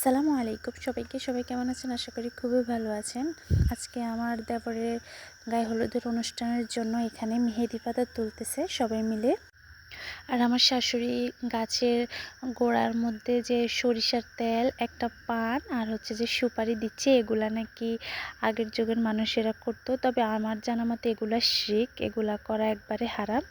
আসসালামু আলাইকুম সবাই কেমন আছেন? আশা করি খুবই ভালো আছেন। আজকে আমার দেবরের গায়ে হলুদের অনুষ্ঠানের জন্য এখানে মেহেদি পাতা তুলতেছে সবাই মিলে। আর আমার শাশুড়ি গাছের গোড়ার মধ্যে যে সরিষার তেল, একটা পান আর হচ্ছে যে সুপারি দিচ্ছে। এগুলা নাকি আগের যুগের মানুষেরা করতো, তবে আমার জানা মতে এগুলা শিরক, এগুলা করা একবারে হারাম।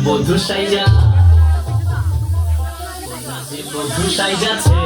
বধু সাইজা বধু সাইজাছে